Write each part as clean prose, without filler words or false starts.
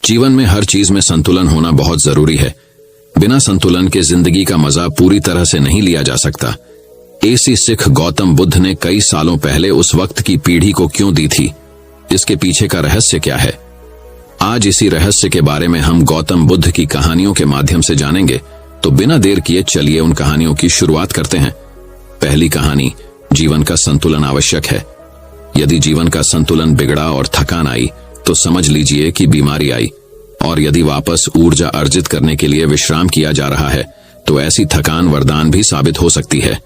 जीवन में हर चीज में संतुलन होना बहुत जरूरी है। बिना संतुलन के जिंदगी का मजा पूरी तरह से नहीं लिया जा सकता। ऐसी सिख गौतम बुद्ध ने कई सालों पहले उस वक्त की पीढ़ी को क्यों दी थी? इसके पीछे का रहस्य क्या है? आज इसी रहस्य के बारे में हम गौतम बुद्ध की कहानियों के माध्यम से जानेंगे। तो बिना देर किए चलिए उन कहानियों की शुरुआत करते हैं। पहली कहानी, जीवन का संतुलन आवश्यक है। यदि जीवन का संतुलन बिगड़ा और थकान आई तो समझ लीजिए कि बीमारी आई। और यदि वापस ऊर्जा अर्जित करने के लिए विश्राम किया जा रहा है तो ऐसी थकान वरदान भी साबित हो सकती है।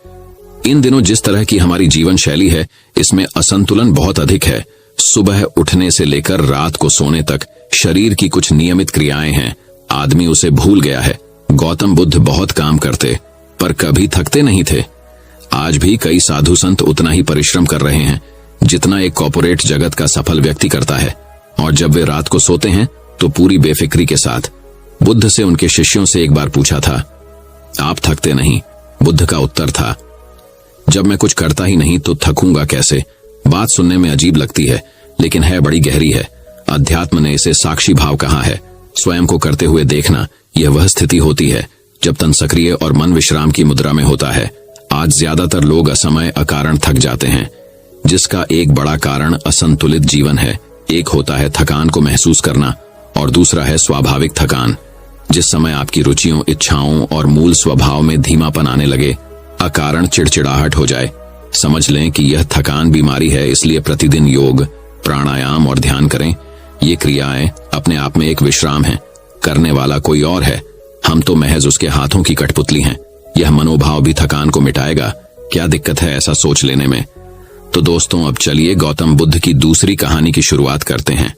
इन दिनों जिस तरह की हमारी जीवन शैली है, इसमें असंतुलन बहुत अधिक है। सुबह उठने से लेकर रात को सोने तक शरीर की कुछ नियमित क्रियाएं हैं, आदमी उसे भूल गया है। गौतम बुद्ध बहुत काम करते पर कभी थकते नहीं थे। आज भी कई साधु संत उतना ही परिश्रम कर रहे हैं जितना एक कॉर्पोरेट जगत का सफल व्यक्ति करता है, और जब वे रात को सोते हैं तो पूरी बेफिक्री के साथ। बुद्ध से उनके शिष्यों से एक बार पूछा था, आप थकते नहीं? बुद्ध का उत्तर था, जब मैं कुछ करता ही नहीं तो थकूंगा कैसे? बात सुनने में अजीब लगती है लेकिन है बड़ी गहरी है। अध्यात्म ने इसे साक्षी भाव कहा है। स्वयं को करते हुए देखना, यह वह स्थिति होती है जब तन सक्रिय और मन विश्राम की मुद्रा में होता है। आज ज्यादातर लोग असमय अकारण थक जाते हैं, जिसका एक बड़ा कारण असंतुलित जीवन है। एक होता है थकान को महसूस करना और दूसरा है स्वाभाविक थकान। जिस समय आपकी रुचियों, इच्छाओं और मूल स्वभाव में धीमापन आने लगे, अकारण चिड़चिड़ाहट हो जाए, समझ लें कि यह थकान बीमारी है। इसलिए प्रतिदिन योग, प्राणायाम और ध्यान करें। ये क्रियाएं अपने आप में एक विश्राम है, करने वाला कोई और है, हम तो महज उसके हाथों की कठपुतली हैं। यह मनोभाव भी थकान को मिटाएगा। क्या दिक्कत है ऐसा सोच लेने में? तो दोस्तों, अब चलिए गौतम बुद्ध की दूसरी कहानी की शुरुआत करते हैं।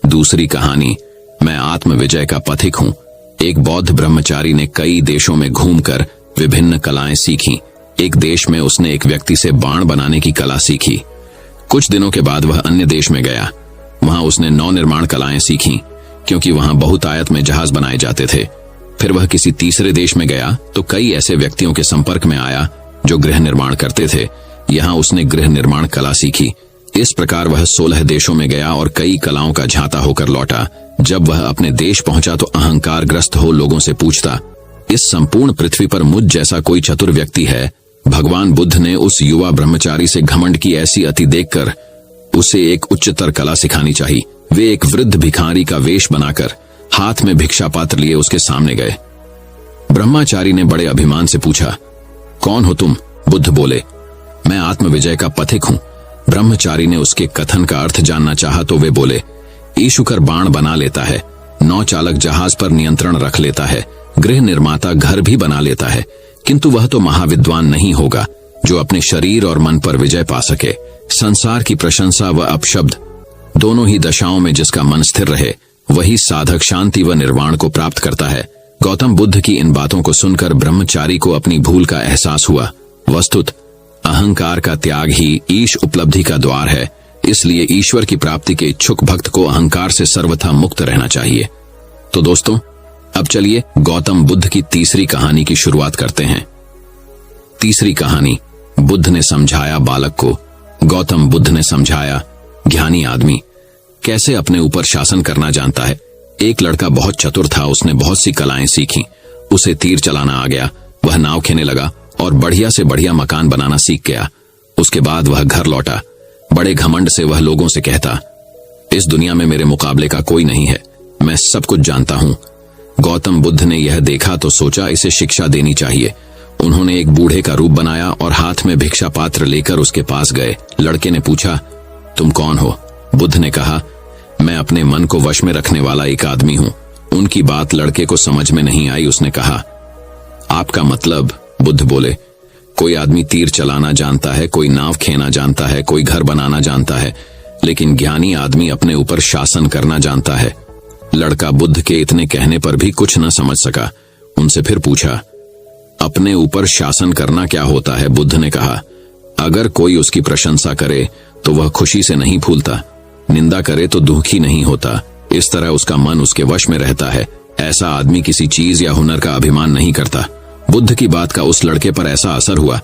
दूसरी कहानी, मैं आत्म विजय का पथिक हूं। एक बौद्ध ब्रह्मचारी ने कई देशों में घूमकर विभिन्न कलाएं सीखी। एक देश में उसने एक व्यक्ति से बाण बनाने की कला सीखी। कुछ दिनों के बाद वह अन्य देश में गया। वहां उसने नौ निर्माण कलाएं सीखी, क्योंकि वहां बहुतायत में जहाज बनाए जाते थे। फिर वह किसी तीसरे देश में गया तो कई ऐसे व्यक्तियों के संपर्क में आया जो गृह निर्माण करते थे। यहाँ उसने गृह निर्माण कला सीखी। इस प्रकार वह 16 देशों में गया और कई कलाओं का झांता होकर लौटा। जब वह अपने देश पहुंचा तो अहंकार ग्रस्त हो लोगों से पूछता, इस संपूर्ण पृथ्वी पर मुझ जैसा कोई चतुर व्यक्ति है? भगवान बुद्ध ने उस युवा ब्रह्मचारी से घमंड की ऐसी अति देखकर उसे एक उच्चतर कला सिखानी चाहिए। वे एक वृद्ध भिखारी का वेश बनाकर हाथ में भिक्षा पात्र लिए उसके सामने गए। ब्रह्मचारी ने बड़े अभिमान से पूछा, कौन हो तुम? बुद्ध बोले, मैं आत्म विजय का पथिक हूं। ब्रह्मचारी ने उसके कथन का अर्थ जानना चाहा तो वे बोले, ईशुकर बाण बना लेता है, नौ चालक जहाज पर नियंत्रण रख लेता है, गृह निर्माता घर भी बना लेता है, किंतु वह तो महाविद्वान नहीं होगा जो अपने शरीर और मन पर विजय पा सके। संसार की प्रशंसा व अपशब्द दोनों ही दशाओं में जिसका मन स्थिर रहे, वही साधक शांति व निर्वाण को प्राप्त करता है। गौतम बुद्ध की इन बातों को सुनकर ब्रह्मचारी को अपनी भूल का एहसास हुआ। वस्तुत अहंकार का त्याग ही ईश उपलब्धि का द्वार है। इसलिए ईश्वर की प्राप्ति के इच्छुक भक्त को अहंकार से सर्वथा मुक्त रहना चाहिए। तो दोस्तों, अब चलिए गौतम बुद्ध की तीसरी कहानी की शुरुआत करते हैं। तीसरी कहानी, बुद्ध ने समझाया बालक को। गौतम बुद्ध ने समझाया, ज्ञानी आदमी कैसे अपने ऊपर शासन करना जानता है। एक लड़का बहुत चतुर था, उसने बहुत सी कलाएं सीखी। उसे तीर चलाना आ गया, वह नाव खेने लगा और बढ़िया से बढ़िया मकान बनाना सीख गया। उसके बाद वह घर लौटा। बड़े घमंड से वह लोगों से कहता, इस दुनिया में मेरे मुकाबले का कोई नहीं है, मैं सब कुछ जानता हूं। गौतम बुद्ध ने यह देखा तो सोचा इसे शिक्षा देनी चाहिए। उन्होंने एक बूढ़े का रूप बनाया और हाथ में भिक्षा पात्र लेकर उसके पास गए। लड़के ने पूछा, तुम कौन हो? बुद्ध ने कहा, मैं अपने मन को वश में रखने वाला एक आदमी हूं। उनकी बात लड़के को समझ में नहीं आई। उसने कहा, आपका मतलब? बुद्ध बोले, कोई आदमी तीर चलाना जानता है, कोई नाव खेना जानता है, कोई घर बनाना जानता है, लेकिन ज्ञानी आदमी अपने ऊपर शासन करना जानता है। लड़का बुद्ध के इतने कहने पर भी कुछ न समझ सका। उनसे फिर पूछा, अपने ऊपर शासन करना क्या होता है? बुद्ध ने कहा, अगर कोई उसकी प्रशंसा करे तो वह खुशी से नहीं फूलता, निंदा करे तो दुखी नहीं होता। इस तरह उसका मन उसके वश में रहता है। ऐसा आदमी किसी चीज या हुनर का अभिमान नहीं करता। बुद्ध की बात का उस लड़के पर ऐसा असर हुआ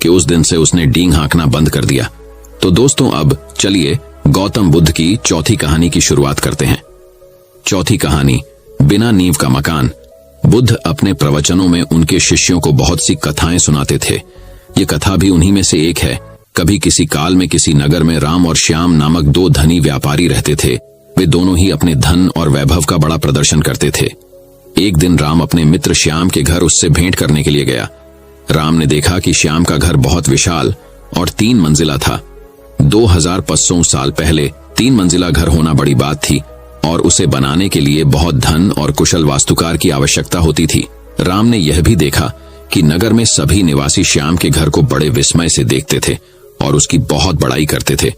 कि उस दिन से उसने डींग हाँकना बंद कर दिया। तो दोस्तों, अब चलिए गौतम बुद्ध की चौथी कहानी की शुरुआत करते हैं। चौथी कहानी, बिना नींव का मकान। बुद्ध अपने प्रवचनों में उनके शिष्यों को बहुत सी कथाएं सुनाते थे। ये कथा भी उन्हीं में से एक है। कभी किसी काल में किसी नगर में राम और श्याम नामक दो धनी व्यापारी रहते थे। वे दोनों ही अपने धन और वैभव का बड़ा प्रदर्शन करते थे। एक दिन राम अपने मित्र श्याम के घर उससे भेंट करने के लिए गया। राम ने देखा कि श्याम का घर बहुत विशाल और 3 मंजिला था। 2500 साल पहले 3 मंजिला घर होना बड़ी बात थी और उसे बनाने के लिए बहुत धन और कुशल वास्तुकार की आवश्यकता होती थी। राम ने यह भी देखा कि नगर में सभी निवासी श्याम के घर को बड़े विस्मय से देखते थे और उसकी बहुत बड़ाई करते थे।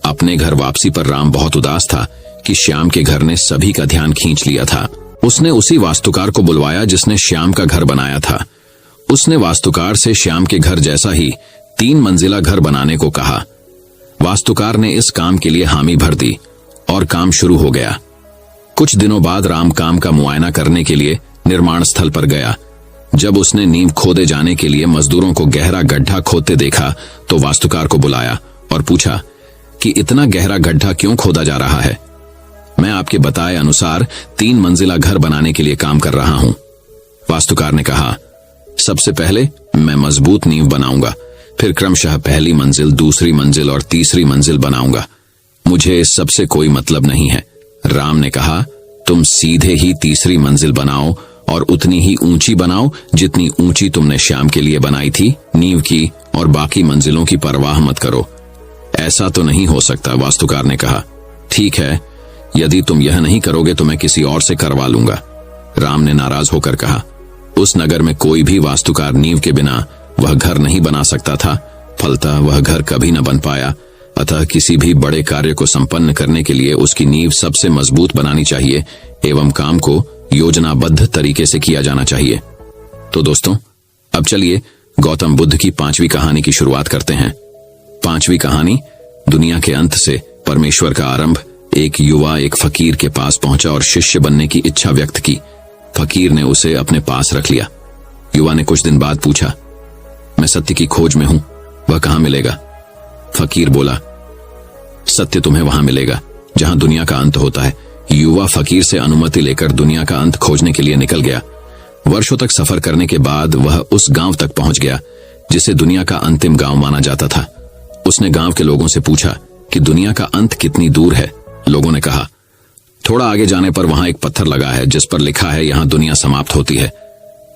अपने घर वापसी पर राम बहुत उदास था कि श्याम के घर ने सभी का ध्यान खींच लिया था। उसने उसी वास्तुकार को बुलवाया जिसने श्याम का घर बनाया था। उसने वास्तुकार से श्याम के घर जैसा ही 3 मंजिला घर बनाने को कहा। वास्तुकार ने इस काम के लिए हामी भर दी और काम शुरू हो गया। कुछ दिनों बाद राम काम का मुआयना करने के लिए निर्माण स्थल पर गया। जब उसने नींव खोदे जाने के लिए मजदूरों को गहरा गड्ढा खोदते देखा तो वास्तुकार को बुलाया और पूछा कि इतना गहरा गड्ढा क्यों खोदा जा रहा है। मैं आपके बताए अनुसार 3 मंजिला घर बनाने के लिए काम कर रहा हूं। वास्तुकार ने कहा, सबसे पहले मैं मजबूत नींव बनाऊंगा, फिर क्रमशः पहली मंजिल, दूसरी मंजिल और तीसरी मंजिल बनाऊंगा। मुझे इस सब से कोई मतलब नहीं है। राम ने कहा, तुम सीधे ही तीसरी मंजिल बनाओ और उतनी ही ऊंची बनाओ जितनी ऊंची तुमने श्याम के लिए बनाई थी। नींव की और बाकी मंजिलों की परवाह मत करो। ऐसा तो नहीं हो सकता, वास्तुकार ने कहा। ठीक है, यदि तुम यह नहीं करोगे तो मैं किसी और से करवा लूंगा, राम ने नाराज होकर कहा। उस नगर में कोई भी वास्तुकार नींव के बिना वह घर नहीं बना सकता था। फलतः वह घर कभी न बन पाया। अतः किसी भी बड़े कार्य को संपन्न करने के लिए उसकी नींव सबसे मजबूत बनानी चाहिए एवं काम को योजनाबद्ध तरीके से किया जाना चाहिए। तो दोस्तों, अब चलिए गौतम बुद्ध की 5वीं कहानी की शुरुआत करते हैं। 5वीं कहानी, दुनिया के अंत से परमेश्वर का आरंभ। एक युवा एक फकीर के पास पहुंचा और शिष्य बनने की इच्छा व्यक्त की। फकीर ने उसे अपने पास रख लिया। युवा ने कुछ दिन बाद पूछा, मैं सत्य की खोज में हूं, वह कहां मिलेगा? फकीर बोला, सत्य तुम्हें वहां मिलेगा जहां दुनिया का अंत होता है। युवा फकीर से अनुमति लेकर दुनिया का अंत खोजने के लिए निकल गया। वर्षों तक सफर करने के बाद वह उस गांव तक पहुंच गया जिसे दुनिया का अंतिम गांव माना जाता था। उसने गांव के लोगों से पूछा कि दुनिया का अंत कितनी दूर है। लोगों ने कहा, थोड़ा आगे जाने पर वहां एक पत्थर लगा है जिस पर लिखा है यहां दुनिया समाप्त होती है,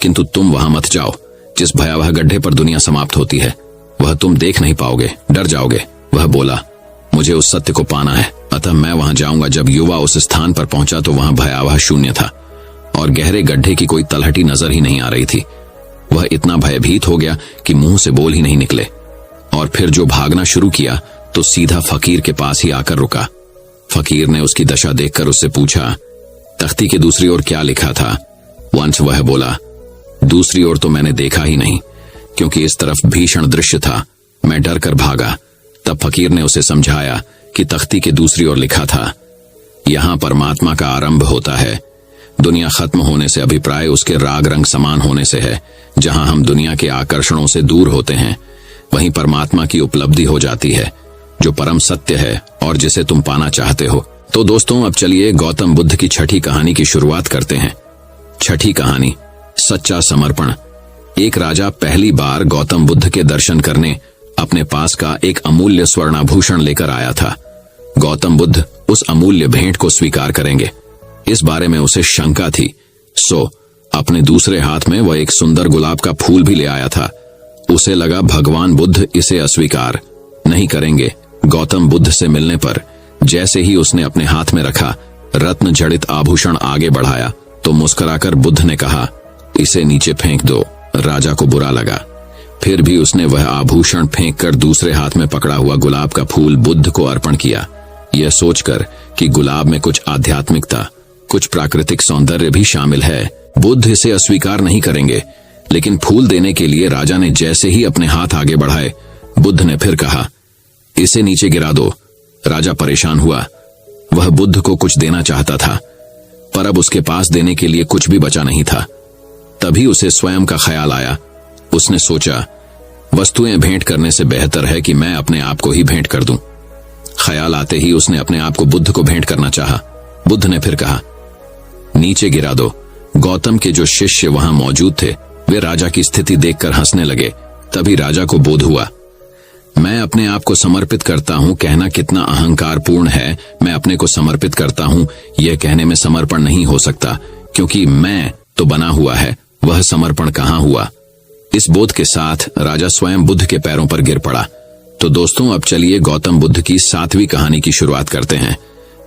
किंतु तुम वहां मत जाओ। जिस भयावह गड्ढे पर दुनिया समाप्त होती है वह तुम देख नहीं पाओगे, डर जाओगे। वह बोला, मुझे उस सत्य को पाना है, अतः मैं वहां जाऊंगा। जब युवा उस स्थान पर पहुंचा तो वहां भयावह शून्य था और गहरे गड्ढे की कोई तलहटी नजर ही नहीं आ रही थी। वह इतना भयभीत हो गया कि मुंह से बोल ही नहीं निकले और फिर जो भागना शुरू किया तो सीधा फकीर के पास ही आकर रुका। फकीर ने उसकी दशा देखकर उससे पूछा, तख्ती के दूसरी ओर क्या लिखा था? वंश वह बोला, दूसरी ओर तो मैंने देखा ही नहीं, क्योंकि इस तरफ भीषण दृश्य था। मैं डर कर भागा। तब फकीर ने उसे समझाया कि तख्ती के दूसरी ओर लिखा था, यहां परमात्मा का आरंभ होता है। दुनिया खत्म होने से अभिप्राय उसके राग रंग समान होने से है। जहां हम दुनिया के आकर्षणों से दूर होते हैं वहीं परमात्मा की उपलब्धि हो जाती है, जो परम सत्य है और जिसे तुम पाना चाहते हो। तो दोस्तों, अब चलिए गौतम बुद्ध की 6ठी कहानी की शुरुआत करते हैं। 6ठी कहानी, सच्चा समर्पण। एक राजा पहली बार गौतम बुद्ध के दर्शन करने अपने पास का एक अमूल्य स्वर्णाभूषण लेकर आया था। गौतम बुद्ध उस अमूल्य भेंट को स्वीकार करेंगे, इस बारे में उसे शंका थी। सो अपने दूसरे हाथ में वह एक सुंदर गुलाब का फूल भी ले आया था। उसे लगा भगवान बुद्ध इसे अस्वीकार नहीं करेंगे। गौतम बुद्ध से मिलने पर जैसे ही उसने अपने हाथ में रखा रत्न जड़ित आभूषण आगे बढ़ाया तो मुस्कुराकर बुद्ध ने कहा, इसे नीचे फेंक दो। राजा को बुरा लगा, फिर भी उसने वह आभूषण फेंककर दूसरे हाथ में पकड़ा हुआ गुलाब का फूल बुद्ध को अर्पण किया, यह सोचकर कि गुलाब में कुछ आध्यात्मिकता, कुछ प्राकृतिक सौंदर्य भी शामिल है। बुद्ध इसे अस्वीकार नहीं करेंगे। लेकिन फूल देने के लिए राजा ने जैसे ही अपने हाथ आगे बढ़ाए, बुद्ध ने फिर कहा, इसे नीचे गिरा दो। राजा परेशान हुआ। वह बुद्ध को कुछ देना चाहता था, पर अब उसके पास देने के लिए कुछ भी बचा नहीं था। तभी उसे स्वयं का ख्याल आया। उसने सोचा, वस्तुएं भेंट करने से बेहतर है कि मैं अपने आप को ही भेंट कर दूं। ख्याल आते ही उसने अपने आप को बुद्ध को भेंट करना चाहा। बुद्ध ने फिर कहा, नीचे गिरा दो। गौतम के जो शिष्य वहां मौजूद थे वे राजा की स्थिति देखकर हंसने लगे। तभी राजा को बोध हुआ, मैं अपने आप को समर्पित करता हूं कहना कितना अहंकारपूर्ण है। मैं अपने को समर्पित करता हूं यह कहने में समर्पण नहीं हो सकता, क्योंकि मैं तो बना हुआ है, वह समर्पण कहां हुआ। इस बोध के साथ राजा स्वयं बुद्ध के पैरों पर गिर पड़ा। तो दोस्तों, अब चलिए गौतम बुद्ध की 7वीं कहानी की शुरुआत करते हैं।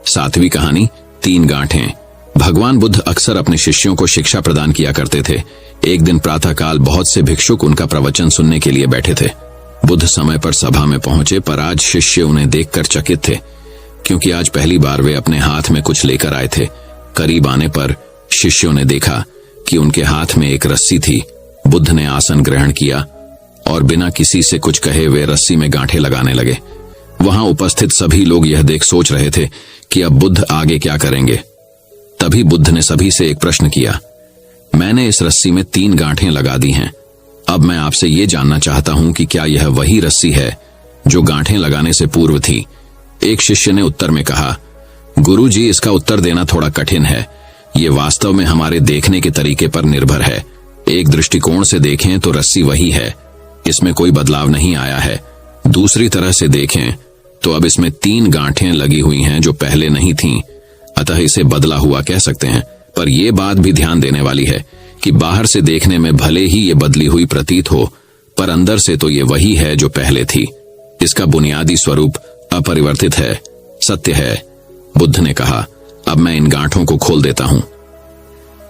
7वीं कहानी 3 गांठें। भगवान बुद्ध अक्सर अपने शिष्यों को शिक्षा प्रदान किया करते थे। एक दिन प्रातःकाल बहुत से भिक्षुक उनका प्रवचन सुनने के लिए बैठे थे। बुद्ध समय पर सभा में पहुंचे, पर आज शिष्य उन्हें देखकर चकित थे, क्योंकि आज पहली बार वे अपने हाथ में कुछ लेकर आए थे। करीब आने पर शिष्यों ने देखा कि उनके हाथ में एक रस्सी थी। बुद्ध ने आसन ग्रहण किया और बिना किसी से कुछ कहे वे रस्सी में गांठें लगाने लगे। वहां उपस्थित सभी लोग यह देख सोच रहे थे कि अब बुद्ध आगे क्या करेंगे। तभी बुद्ध ने सभी से एक प्रश्न किया, मैंने इस रस्सी में 3 गांठें लगा दी हैं। अब मैं आपसे ये जानना चाहता हूं कि क्या यह वही रस्सी है जो गांठें लगाने से पूर्व थी। एक शिष्य ने उत्तर में कहा, गुरुजी, इसका उत्तर देना थोड़ा कठिन है। ये वास्तव में हमारे देखने के तरीके पर निर्भर है। एक दृष्टिकोण से देखें तो रस्सी वही है, इसमें कोई बदलाव नहीं आया है। दूसरी तरह से देखें तो अब इसमें 3 गांठें लगी हुई हैं जो पहले नहीं थीं, अतः इसे बदला हुआ कह सकते हैं। पर यह बात भी ध्यान देने वाली है कि बाहर से देखने में भले ही ये बदली हुई प्रतीत हो, पर अंदर से तो ये वही है जो पहले थी। इसका बुनियादी स्वरूप अपरिवर्तित है, सत्य है। बुद्ध ने कहा, अब मैं इन गांठों को खोल देता हूं।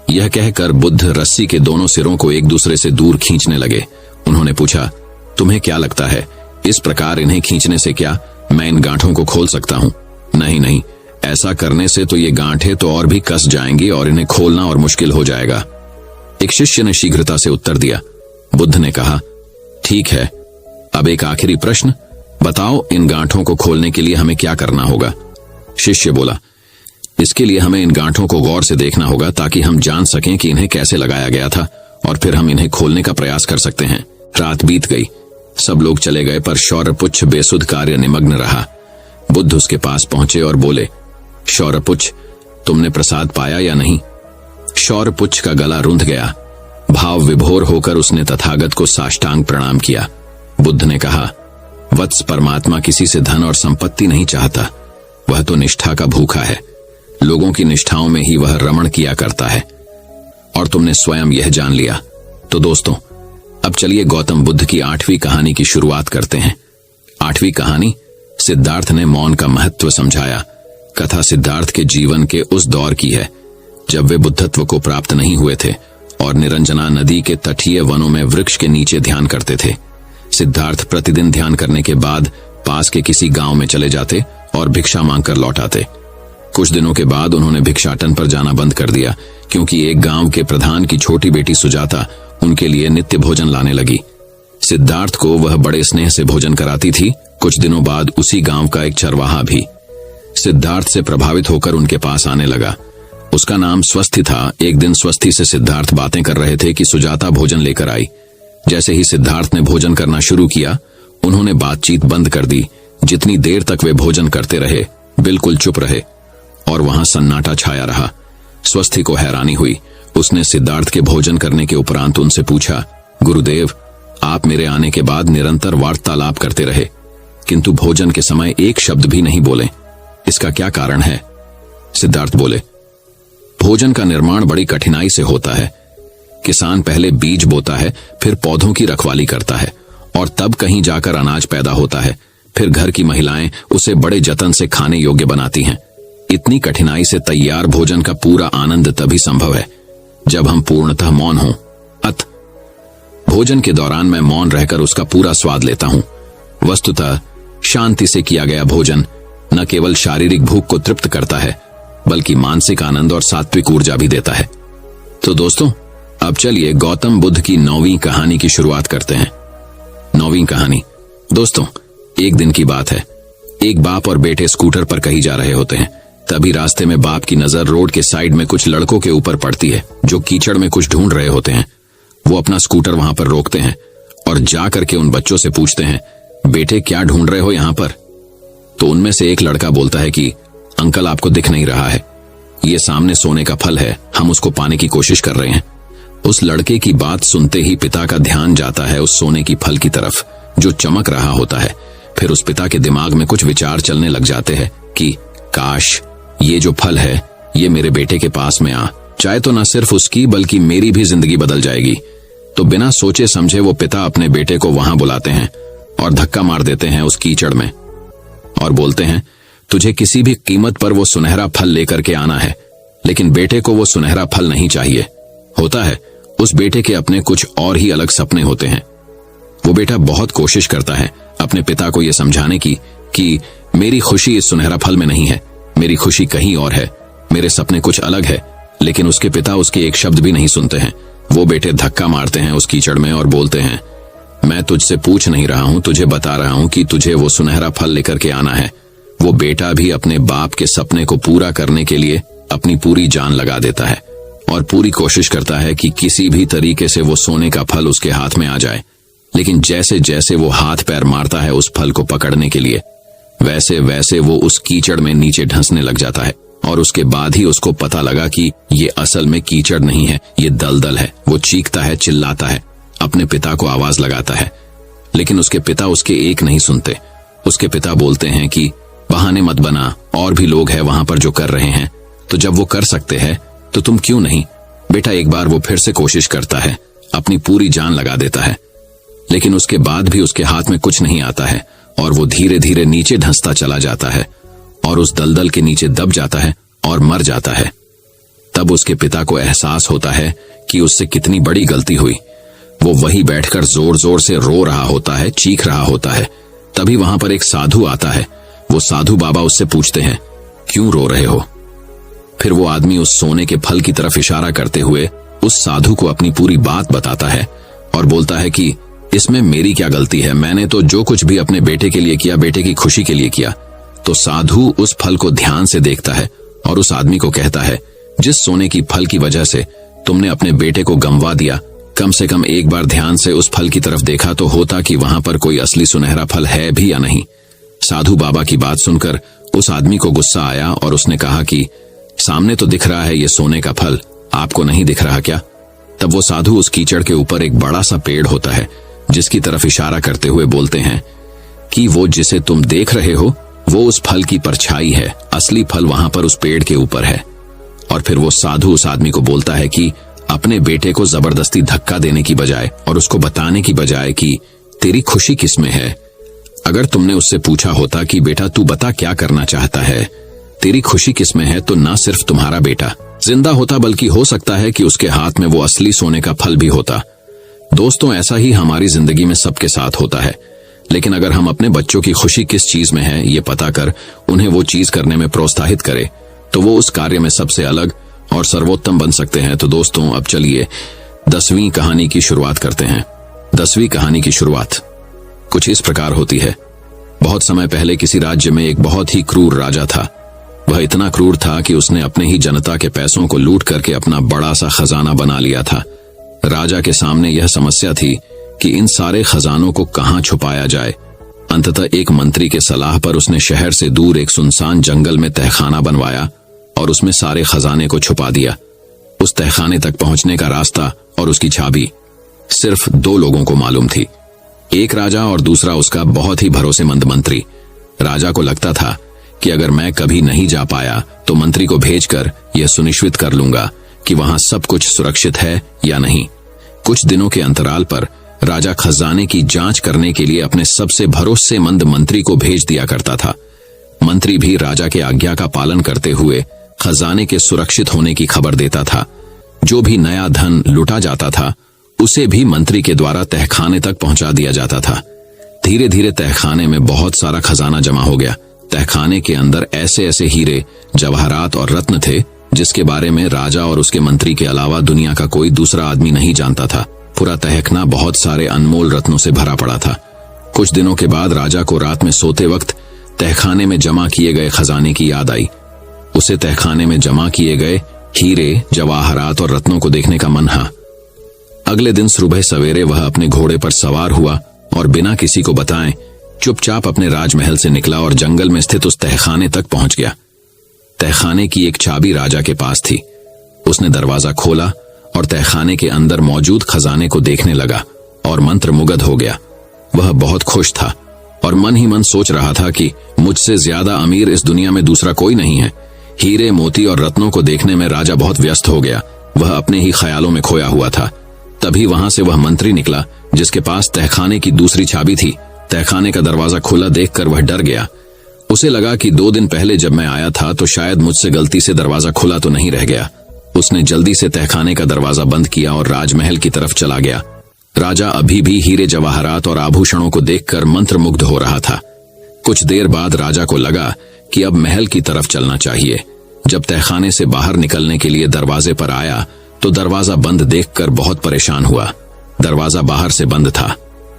यह कहकर बुद्ध रस्सी के दोनों सिरों को एक दूसरे से दूर खींचने लगे। उन्होंने पूछा, तुम्हें क्या लगता है, इस प्रकार इन्हें खींचने से क्या मैं इन गांठों को खोल सकता हूं? नहीं नहीं, ऐसा करने से तो ये गांठें तो और भी कस जाएंगी और इन्हें खोलना और मुश्किल हो जाएगा। एक शिष्य ने शीघ्रता से उत्तर दिया। बुद्ध ने कहा, ठीक है, अब एक आखिरी प्रश्न, बताओ इन गांठों को खोलने के लिए हमें क्या करना होगा? शिष्य बोला, इसके लिए हमें इन गांठों को गौर से देखना होगा ताकि हम जान सकें कि इन्हें कैसे लगाया गया था, और फिर हम इन्हें खोलने का प्रयास कर सकते हैं। रात बीत गई, सब लोग चले गए, पर शौर्यपुच्छ बेसुध कार्य निमग्न रहा। बुद्ध उसके पास पहुंचे और बोले, शौर्यपुच्छ, तुमने प्रसाद पाया या नहीं? शौर्यपुच्छ का गला रुंध गया। भाव विभोर होकर उसने तथागत को साष्टांग प्रणाम किया। बुद्ध ने कहा, वत्स, परमात्मा किसी से धन और संपत्ति नहीं चाहता, वह तो निष्ठा का भूखा है। लोगों की निष्ठाओं में ही वह रमण किया करता है, और तुमने स्वयं यह जान लिया। तो दोस्तों, अब चलिए गौतम बुद्ध की 8वीं कहानी की शुरुआत करते हैं। 8वीं कहानी, सिद्धार्थ ने मौन का महत्व समझाया। कथा सिद्धार्थ के जीवन के उस दौर की है जब वे बुद्धत्व को प्राप्त नहीं हुए थे और निरंजना नदी के तटीय वनों में वृक्ष के नीचे ध्यान करते थे। सिद्धार्थ प्रतिदिन ध्यान करने के बाद पास के किसी गांव में चले जाते और भिक्षा मांगकर लौट आते। कुछ दिनों के बाद उन्होंने भिक्षाटन पर जाना बंद कर दिया, क्योंकि एक गांव के प्रधान की छोटी बेटी सुजाता उनके लिए नित्य भोजन लाने लगी। सिद्धार्थ को वह बड़े स्नेह से भोजन कराती थी। कुछ दिनों बाद उसी गांव का एक चरवाहा भी सिद्धार्थ से प्रभावित होकर उनके पास आने लगा। उसका नाम स्वस्थी था। एक दिन स्वस्थी से सिद्धार्थ बातें कर रहे थे कि सुजाता भोजन लेकर आई। जैसे ही सिद्धार्थ ने भोजन करना शुरू किया, उन्होंने बातचीत बंद कर दी। जितनी देर तक वे भोजन करते रहे, बिल्कुल चुप रहे और वहां सन्नाटा छाया रहा। स्वस्थी को हैरानी हुई। उसने सिद्धार्थ के भोजन करने के उपरांत उनसे पूछा, गुरुदेव, आप मेरे आने के बाद निरंतर वार्तालाप करते रहे, किंतु भोजन के समय एक शब्द भी नहीं बोले, इसका क्या कारण है? सिद्धार्थ बोले, भोजन का निर्माण बड़ी कठिनाई से होता है। किसान पहले बीज बोता है, फिर पौधों की रखवाली करता है और तब कहीं जाकर अनाज पैदा होता है। फिर घर की महिलाएं उसे बड़े जतन से खाने योग्य बनाती हैं। इतनी कठिनाई से तैयार भोजन का पूरा आनंद तभी संभव है जब हम पूर्णतः मौन हों। अत भोजन के दौरान मैं मौन रहकर उसका पूरा स्वाद लेता हूं। वस्तुतः शांति से किया गया भोजन न केवल शारीरिक भूख को तृप्त करता है, बल्कि मानसिक आनंद और सात्विक ऊर्जा भी देता है। तो दोस्तों, अब चलिए गौतम बुद्ध की 9वीं कहानी की शुरुआत करते हैं। 9वीं कहानी। दोस्तों, एक दिन की बात है। एक बाप और बेटे स्कूटर पर कहीं जा रहे होते हैं। तभी रास्ते में बाप की नजर रोड के साइड में कुछ लड़कों के ऊपर पड़ती है जो कीचड़ में कुछ ढूंढ रहे होते हैं। वो अपना स्कूटर वहां पर रोकते हैं और जा करके उन बच्चों से पूछते हैं, बेटे क्या ढूंढ रहे हो यहां पर? तो उनमें से एक लड़का बोलता है कि अंकल आपको दिख नहीं रहा है, ये सामने सोने का फल है, हम उसको पाने की कोशिश कर रहे हैं। उस लड़के की बात सुनते ही पिता का ध्यान जाता है उस सोने की फल की तरफ जो चमक रहा होता है। फिर उस पिता के दिमाग में कुछ विचार चलने लग जाते हैं कि काश ये जो फल है ये मेरे बेटे के पास में आ चाहे तो न सिर्फ उसकी बल्कि मेरी भी जिंदगी बदल जाएगी। तो बिना सोचे समझे वो पिता अपने बेटे को वहां बुलाते हैं और धक्का मार देते हैं उस कीचड़ में और बोलते हैं, तुझे किसी भी कीमत पर वो सुनहरा फल लेकर के आना है। लेकिन बेटे को वो सुनहरा फल नहीं चाहिए। होता है उस बेटे के अपने कुछ और ही अलग सपने होते हैं। वो बेटा बहुत कोशिश करता है अपने पिता को यह समझाने की कि मेरी खुशी इस सुनहरा फल में नहीं है, मेरी खुशी कहीं और है, मेरे सपने कुछ अलग है। लेकिन उसके पिता उसके एक शब्द भी नहीं सुनते हैं। वो बेटे धक्का मारते हैं उस कीचड़ में और बोलते हैं, मैं तुझसे पूछ नहीं रहा हूं, तुझे बता रहा हूं कि तुझे वो सुनहरा फल लेकर के आना है। वो बेटा भी अपने बाप के सपने को पूरा करने के लिए अपनी पूरी जान लगा देता है और पूरी कोशिश करता है कि किसी भी तरीके से वो सोने का फल उसके हाथ में आ जाए। लेकिन जैसे जैसे वो हाथ पैर मारता है उस फल को पकड़ने के लिए, वैसे वैसे वो उस कीचड़ में नीचे ढंसने लग जाता है। और उसके बाद ही उसको पता लगा कि ये असल में कीचड़ नहीं है, ये दलदल है। वो चीखता है, चिल्लाता है, अपने पिता को आवाज लगाता है। लेकिन उसके पिता उसके एक नहीं सुनते। उसके पिता बोलते हैं कि बहाने मत बना, और भी लोग हैं वहां पर जो कर रहे हैं, तो जब वो कर सकते हैं तो तुम क्यों नहीं। बेटा एक बार वो फिर से कोशिश करता है, अपनी पूरी जान लगा देता है। लेकिन उसके बाद भी उसके हाथ में कुछ नहीं आता है और वो धीरे धीरे नीचे धंसता चला जाता है और उस दलदल के नीचे दब जाता है और मर जाता है। तब उसके पिता को एहसास होता है कि उससे कितनी बड़ी गलती हुई। वो वहीं बैठकर जोर जोर से रो रहा होता है, चीख रहा होता है। तभी वहां पर एक साधु आता है। वो साधु बाबा उससे पूछते हैं, क्यों रो रहे हो। फिर वो आदमी उस सोने के फल की तरफ इशारा करते हुए उस साधु को अपनी पूरी बात बताता है और बोलता है कि इसमें मेरी क्या गलती है, मैंने तो जो कुछ भी अपने बेटे के लिए किया, बेटे की खुशी के लिए किया। तो साधु उस फल को ध्यान से देखता है और उस आदमी को कहता है, जिस सोने की फल की वजह से तुमने अपने बेटे को गंवा दिया, कम से कम एक बार ध्यान से उस फल की तरफ देखा तो होता कि वहां पर कोई असली सुनहरा फल है भी या नहीं। साधु बाबा की बात सुनकर उस आदमी को गुस्सा आया और उसने कहा कि सामने तो दिख रहा है ये सोने का फल, आपको नहीं दिख रहा क्या। तब वो साधु उस कीचड़ के ऊपर एक बड़ा सा पेड़ होता है जिसकी तरफ इशारा करते हुए बोलते हैं कि वो जिसे तुम देख रहे हो वो उस फल की परछाई है, असली फल वहां पर उस पेड़ के ऊपर है। और फिर वो साधु उस आदमी को बोलता है कि अपने बेटे को जबरदस्ती धक्का देने की बजाय और उसको बताने की बजाय कि तेरी खुशी किसमें है, अगर तुमने उससे पूछा होता कि बेटा तू बता क्या करना चाहता है, तेरी खुशी किसमें है, तो ना सिर्फ तुम्हारा बेटा जिंदा होता बल्कि हो सकता है कि उसके हाथ में वो असली सोने का फल भी होता। दोस्तों ऐसा ही हमारी जिंदगी में सबके साथ होता है। लेकिन अगर हम अपने बच्चों की खुशी किस चीज में है ये पता कर उन्हें वो चीज करने में प्रोत्साहित करें तो वो उस कार्य में सबसे अलग और सर्वोत्तम बन सकते हैं। तो दोस्तों अब चलिए 10वीं कहानी की शुरुआत करते हैं। 10वीं कहानी की शुरुआत कुछ इस प्रकार होती है। बहुत समय पहले किसी राज्य में एक बहुत ही क्रूर राजा था। वह इतना क्रूर था कि उसने अपने ही जनता के पैसों को लूट करके अपना बड़ा सा खजाना बना लिया था। राजा के सामने यह समस्या थी कि इन सारे खजानों को कहां छुपाया जाए। अंततः एक मंत्री के सलाह पर उसने शहर से दूर एक सुनसान जंगल में तहखाना बनवाया और उसमें सारे खजाने को छुपा दिया। उस तहखाने तक पहुंचने का रास्ता और उसकी चाबी सिर्फ 2 लोगों को मालूम थी, एक राजा और दूसरा उसका बहुत ही भरोसेमंद मंत्री। राजा को लगता था कि अगर मैं कभी नहीं जा पाया तो मंत्री को भेजकर यह सुनिश्चित कर लूंगा कि वहां सब कुछ सुरक्षित है या नहीं। कुछ दिनों के अंतराल पर राजा खजाने की जांच करने के लिए अपने सबसे भरोसेमंद मंत्री को भेज दिया करता था। मंत्री भी राजा के आज्ञा का पालन करते हुए खजाने के सुरक्षित होने की खबर देता था। जो भी नया धन लुटा जाता था उसे भी मंत्री के द्वारा तहखाने तक पहुंचा दिया जाता था। धीरे धीरे तहखाने में बहुत सारा खजाना जमा हो गया। तहखाने के अंदर ऐसे ऐसे हीरे, जवाहरात और रत्न थे जिसके बारे में राजा और उसके मंत्री के अलावा दुनिया का कोई दूसरा आदमी नहीं जानता था। पूरा तहखाना बहुत सारे अनमोल रत्नों से भरा पड़ा था। कुछ दिनों के बाद राजा को रात में सोते वक्त तहखाने में जमा किए गए खजाने की याद आई। उसे तहखाने में जमा किए गए हीरे, जवाहरात और रत्नों को देखने का मन हा। अगले दिन सुबह सवेरे वह अपने घोड़े पर सवार हुआ और बिना किसी को बताए चुपचाप अपने राजमहल से निकला और जंगल में स्थित उस तहखाने तक पहुंच गया। तहखाने की एक चाबी राजा के पास थी। उसने दरवाजा खोला और तहखाने के अंदर मौजूद खजाने को देखने लगा और मंत्रमुग्ध हो गया। वह बहुत खुश था और मन ही मन सोच रहा था कि मुझसे ज्यादा अमीर इस दुनिया में दूसरा कोई नहीं है। हीरे, मोती और रत्नों को देखने में राजा बहुत व्यस्त हो गया। वह अपने ही ख्यालों में खोया हुआ था। तभी वहां से वह मंत्री निकला जिसके पास तहखाने की दूसरी चाबी थी। तहखाने का दरवाजा खुला देखकर वह डर गया। उसे लगा कि 2 दिन पहले जब मैं आया था तो शायद मुझसे गलती से दरवाजा खुला तो नहीं रह गया। उसने जल्दी से तहखाने का दरवाजा बंद किया और राजमहल की तरफ चला गया। राजा अभी भी हीरे, जवाहरात और आभूषणों को देखकर मंत्रमुग्ध हो रहा था। कुछ देर बाद राजा को लगा कि अब महल की तरफ चलना चाहिए। जब तहखाने से बाहर निकलने के लिए दरवाजे पर आया तो दरवाजा बंद देखकर बहुत परेशान हुआ। दरवाजा बाहर से बंद था।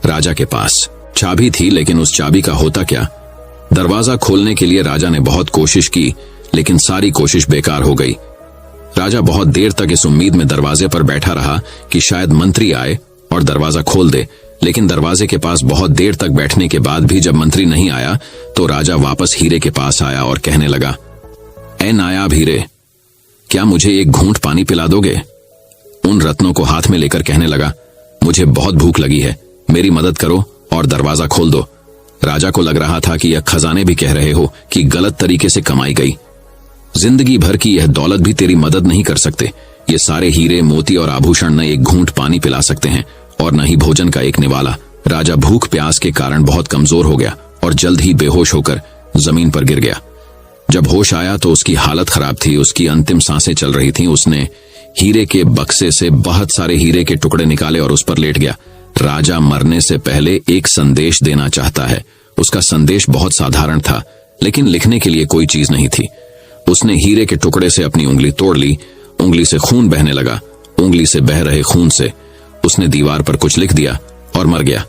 राजा के पास चाबी थी, लेकिन उस चाबी का होता क्या? दरवाजा खोलने के लिए राजा ने बहुत कोशिश की, लेकिन सारी कोशिश बेकार हो गई। राजा बहुत देर तक इस उम्मीद में दरवाजे पर बैठा रहा कि शायद मंत्री आए और दरवाजा खोल दे, लेकिन दरवाजे के पास बहुत देर तक बैठने के बाद भी जब मंत्री नहीं आया तो राजा वापस हीरे के पास आया और कहने लगा, ऐ नायाब हीरे, क्या मुझे एक घूंट पानी पिला दोगे? उन रत्नों को हाथ में लेकर कहने लगा, मुझे बहुत भूख लगी है, मेरी मदद करो और दरवाजा खोल दो। राजा को लग रहा था कि यह खजाने भी कह रहे हो कि गलत तरीके से कमाई गई। जिंदगी भर की यह दौलत भी तेरी मदद नहीं कर सकते। ये सारे हीरे, मोती और आभूषण न एक घूंट पानी पिला सकते हैं और न ही भोजन का एक निवाला। राजा भूख प्यास के कारण बहुत कमजोर हो गया और जल्द ही बेहोश होकर जमीन पर गिर गया। जब होश आया तो उसकी हालत खराब थी, उसकी अंतिम सांसें चल रही थीं। उसने हीरे के बक्से से बहुत सारे हीरे के टुकड़े निकाले और उस पर लेट गया। राजा मरने से पहले एक संदेश देना चाहता है। उसका संदेश बहुत साधारण था, लेकिन लिखने के लिए कोई चीज नहीं थी। उसने हीरे के टुकड़े से अपनी उंगली तोड़ ली। उंगली से खून बहने लगा। उंगली से बह रहे खून से उसने दीवार पर कुछ लिख दिया और मर गया।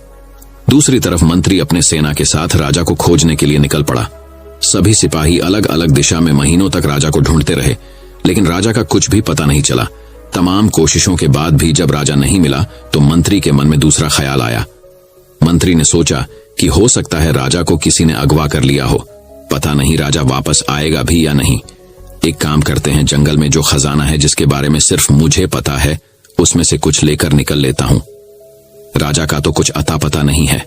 दूसरी तरफ मंत्री अपने सेना के साथ राजा को खोजने के लिए निकल पड़ा। सभी सिपाही अलग अलग दिशा में महीनों तक राजा को ढूंढते रहे, लेकिन राजा का कुछ भी पता नहीं चला। तमाम कोशिशों के बाद भी जब राजा नहीं मिला तो मंत्री के मन में दूसरा ख्याल आया। मंत्री ने सोचा कि हो सकता है राजा को किसी ने अगवा कर लिया हो। पता नहीं राजा वापस आएगा भी या नहीं। एक काम करते हैं, जंगल में जो खजाना है जिसके बारे में सिर्फ मुझे पता है, उसमें से कुछ लेकर निकल लेता हूं। राजा का तो कुछ अता पता नहीं है।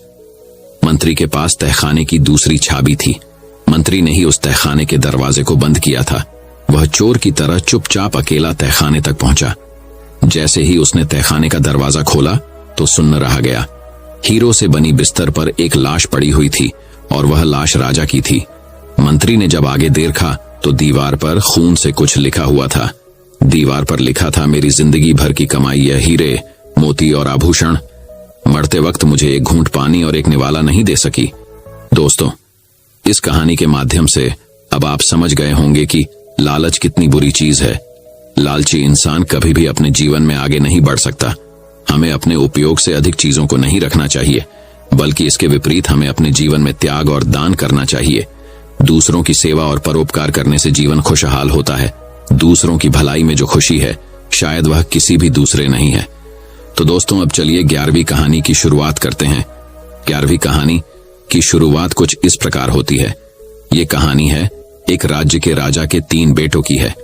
मंत्री के पास तहखाने की दूसरी चाबी थी। मंत्री ने ही उस तहखाने के दरवाजे को बंद किया था। वह चोर की तरह चुपचाप अकेला तहखाने तक पहुंचा। जैसे ही उसने तहखाने का दरवाजा खोला तो सुन्न रहा गया। हीरों से बनी बिस्तर पर एक लाश पड़ी हुई थी और वह लाश राजा की थी। मंत्री ने जब आगे देखा तो दीवार पर खून से कुछ लिखा हुआ था। दीवार पर लिखा था, मेरी जिंदगी भर की कमाई है हीरे, मोती और आभूषण मरते वक्त मुझे एक घूंट पानी और एक निवाला नहीं दे सकी। दोस्तों, इस कहानी के माध्यम से अब आप समझ गए होंगे कि लालच कितनी बुरी चीज है। लालची इंसान कभी भी अपने जीवन में आगे नहीं बढ़ सकता। हमें अपने उपयोग से अधिक चीजों को नहीं रखना चाहिए, बल्कि इसके विपरीत हमें अपने जीवन में त्याग और दान करना चाहिए। दूसरों की सेवा और परोपकार करने से जीवन खुशहाल होता है। दूसरों की भलाई में जो खुशी है शायद वह किसी भी दूसरे नहीं है। तो दोस्तों, अब चलिए 11वीं कहानी की शुरुआत करते हैं। 11वीं कहानी की शुरुआत कुछ इस प्रकार होती है। ये कहानी है एक राज्य के राजा के 3 बेटों की है।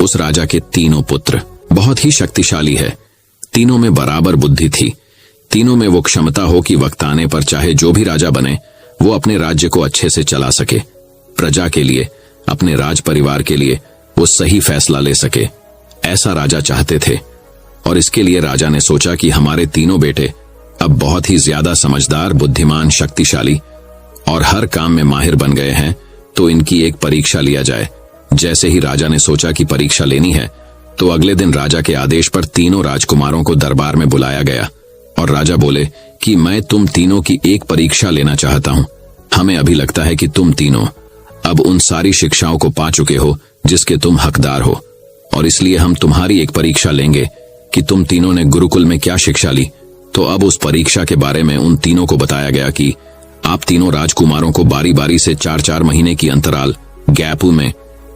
उस राजा के तीनों पुत्र बहुत ही शक्तिशाली है। तीनों में बराबर बुद्धि थी। तीनों में वो क्षमता हो कि वक्त आने पर चाहे जो भी राजा बने वो अपने राज्य को अच्छे से चला सके। प्रजा के लिए, अपने राज परिवार के लिए वो सही फैसला ले सके, ऐसा राजा चाहते थे। और इसके लिए राजा ने सोचा कि हमारे तीनों बेटे अब बहुत ही ज्यादा समझदार, बुद्धिमान, शक्तिशाली और हर काम में माहिर बन गए हैं, तो इनकी एक परीक्षा लिया जाए। जैसे ही राजा ने सोचा कि परीक्षा लेनी है तो अगले दिन राजा के आदेश पर तीनों राजकुमारों को दरबार में बुलाया गया और राजा बोले कि मैं तुम तीनों की एक परीक्षा लेना चाहता हूं। हमें अभी लगता है कि तुम तीनों अब उन सारी शिक्षाओं को पा चुके हो जिसके तुम हकदार हो, और इसलिए हम तुम्हारी एक परीक्षा लेंगे कि तुम तीनों ने गुरुकुल में क्या शिक्षा ली। तो अब उस परीक्षा के बारे में उन तीनों को बताया गया कि आप तीनों राजकुमारों को बारी बारी से 4-4 महीने की अंतराल गैप में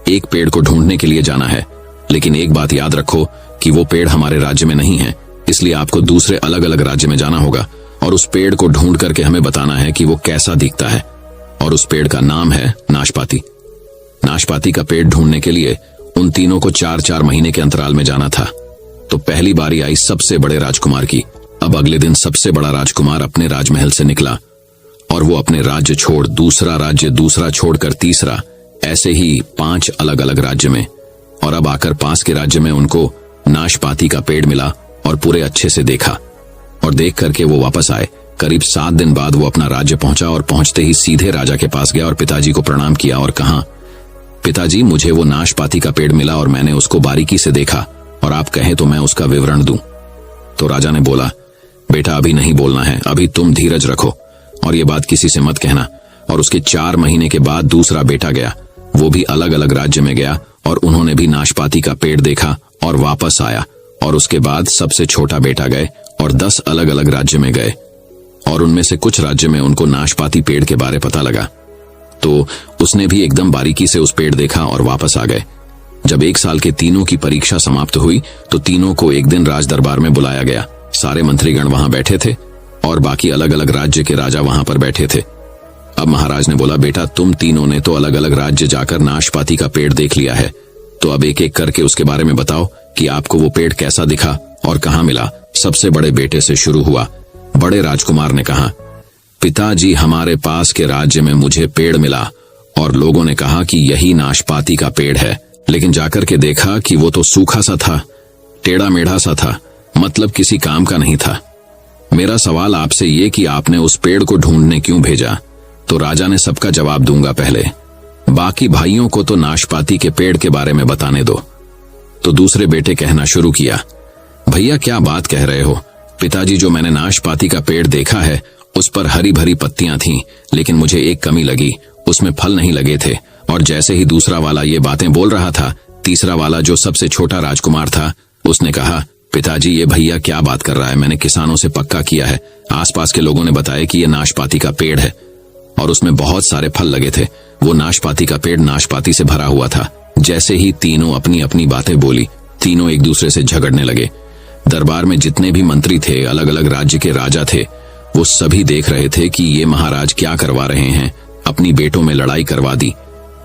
एक पेड़ को ढूंढने के लिए जाना है। लेकिन एक बात याद रखो कि वो पेड़ हमारे राज्य में नहीं है, इसलिए आपको दूसरे अलग अलग राज्य में जाना होगा और उस पेड़ को ढूंढ करके हमें बताना है कि वो कैसा दिखता है, और उस पेड़ का नाम है नाशपाती। नाशपाती का पेड़ ढूंढने के लिए उन तीनों को 4-4 महीने के अंतराल में जाना था। तो पहली बारी आई सबसे बड़े राजकुमार की। अब अगले दिन सबसे बड़ा राजकुमार अपने राजमहल से निकला और वो अपने राज्य छोड़ दूसरा राज्य, दूसरा छोड़कर तीसरा, ऐसे ही 5 अलग अलग राज्य में, और अब आकर पास के राज्य में उनको नाशपाती का पेड़ मिला और पूरे अच्छे से देखा। और देख करके वो वापस आए। करीब 7 दिन बाद वो अपना राज्य पहुंचा और पहुंचते ही सीधे राजा के पास गया और पिताजी को प्रणाम किया और कहा, पिताजी, मुझे वो नाशपाती का पेड़ मिला और मैंने उसको बारीकी से देखा, और आप कहें तो मैं उसका विवरण दूं। तो राजा ने बोला, बेटा अभी नहीं बोलना है, अभी तुम धीरज रखो और ये बात किसी से मत कहना। और उसके 4 महीने के बाद दूसरा बेटा गया, वो भी अलग अलग राज्य में गया और उन्होंने भी नाशपाती का पेड़ देखा और वापस आया। और उसके बाद सबसे छोटा बेटा गए और 10 अलग अलग राज्य में गए, और उनमें से कुछ राज्य में उनको नाशपाती पेड़ के बारे पता लगा, तो उसने भी एकदम बारीकी से उस पेड़ देखा और वापस आ गए। जब 1 साल के तीनों की परीक्षा समाप्त हुई तो तीनों को एक दिन राज दरबार में बुलाया गया। सारे मंत्रीगण वहां बैठे थे और बाकी अलग अलग राज्य के राजा वहां पर बैठे थे। अब महाराज ने बोला, बेटा तुम तीनों ने तो अलग अलग राज्य जाकर नाशपाती का पेड़ देख लिया है, तो अब एक एक करके उसके बारे में बताओ कि आपको वो पेड़ कैसा दिखा और कहाँ मिला। सबसे बड़े बेटे से शुरू हुआ। बड़े राजकुमार ने कहा, पिताजी, हमारे पास के राज्य में मुझे पेड़ मिला और लोगों ने कहा कि यही नाशपाती का पेड़ है, लेकिन जाकर के देखा कि वो तो सूखा सा था, टेढ़ा मेढ़ा सा था, मतलब किसी काम का नहीं था। मेरा सवाल आपसे ये कि आपने उस पेड़ को ढूंढने क्यों भेजा? तो राजा ने सबका जवाब दूंगा पहले, बाकी भाइयों को तो नाशपाती के पेड़ के बारे में बताने दो। तो दूसरे बेटे कहना शुरू किया, भैया क्या बात कह रहे हो पिताजी, जो मैंने नाशपाती का पेड़ देखा है उस पर हरी भरी पत्तियां थीं, लेकिन मुझे एक कमी लगी, उसमें फल नहीं लगे थे। और जैसे ही दूसरा वाला ये बातें बोल रहा था, तीसरा वाला जो सबसे छोटा राजकुमार था उसने कहा, पिताजी ये भैया क्या बात कर रहा है, मैंने किसानों से पक्का किया है, आसपास के लोगों ने बताया कि ये नाशपाती का पेड़ है और उसमें बहुत सारे फल लगे थे। वो नाशपाती का पेड़ नाशपाती से भरा हुआ था। जैसे ही तीनों अपनी अपनी बातें बोली, तीनों एक दूसरे से झगड़ने लगे। दरबार में जितने भी मंत्री थे, अलग अलग राज्य के राजा थे, वो सभी देख रहे थे कि ये महाराज क्या करवा रहे हैं, अपनी बेटों में लड़ाई करवा दी।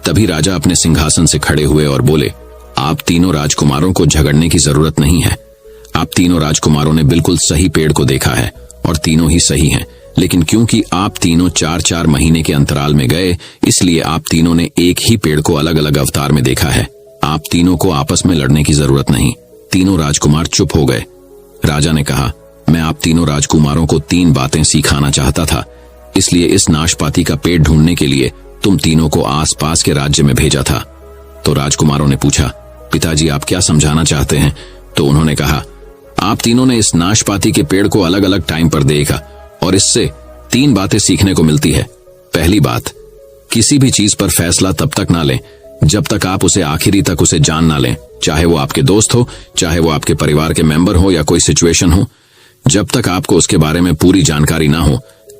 तभी राजा अपने सिंहासन से खड़े हुए और बोले, आप तीनों राजकुमारों को झगड़ने की जरूरत नहीं है। आप तीनों राजकुमारों ने बिल्कुल सही पेड़ को देखा है और तीनों ही सही हैं, लेकिन क्योंकि आप तीनों 4-4 महीने के अंतराल में गए, इसलिए आप तीनों ने एक ही पेड़ को अलग अलग अवतार में देखा है। आप तीनों को आपस में लड़ने की जरूरत नहीं। तीनों राजकुमार चुप हो गए। राजा ने कहा, मैं आप तीनों राजकुमारों को 3 बातें सिखाना चाहता था, इसलिए इस नाशपाती का पेड़ ढूंढने के लिए तुम तीनों को आसपास के राज्य में भेजा था। तो राजकुमारों ने पूछा, पिताजी आप क्या समझाना चाहते हैं? तो उन्होंने कहा, आप तीनों ने इस नाशपाती के पेड़ को अलग अलग टाइम पर देखा और इससे 3 बातें सीखने को मिलती है। पहली बात, किसी भी चीज पर फैसला तब तक ना लें जब तक आप उसे आखिरी तक उसे जान ना लें, चाहे वो आपके दोस्त हो, चाहे वो आपके परिवार के मेंबर हो या कोई सिचुएशन हो। जब तक आपको उसके बारे में पूरी जानकारी ना हो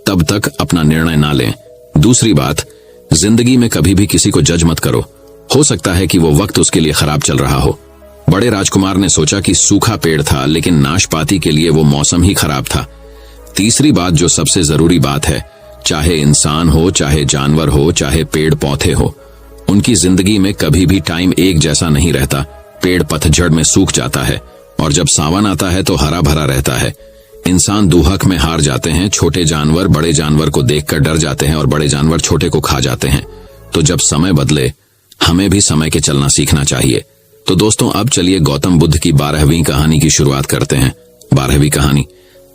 तब तक अपना निर्णय ना लें। दूसरी बात, जिंदगी में कभी भी किसी को जज मत करो, हो सकता है कि वो वक्त उसके लिए खराब चल रहा हो। बड़े राजकुमार ने सोचा कि सूखा पेड़ था, लेकिन नाशपाती के लिए वो मौसम ही खराब था। तीसरी बात, जो सबसे जरूरी बात है, चाहे इंसान हो, चाहे जानवर हो, चाहे पेड़ पौधे हो, उनकी जिंदगी में कभी भी टाइम एक जैसा नहीं रहता। पेड़ पतझड़ में सूख जाता है और जब सावन आता है तो हरा भरा रहता है। इंसान दुहक में हार जाते हैं, छोटे जानवर बड़े जानवर को देखकर डर जाते हैं और बड़े जानवर छोटे को खा जाते हैं। तो जब समय बदले, हमें भी समय के चलना सीखना चाहिए। तो दोस्तों, अब चलिए गौतम बुद्ध की 12वीं कहानी की शुरुआत करते हैं। 12वीं कहानी,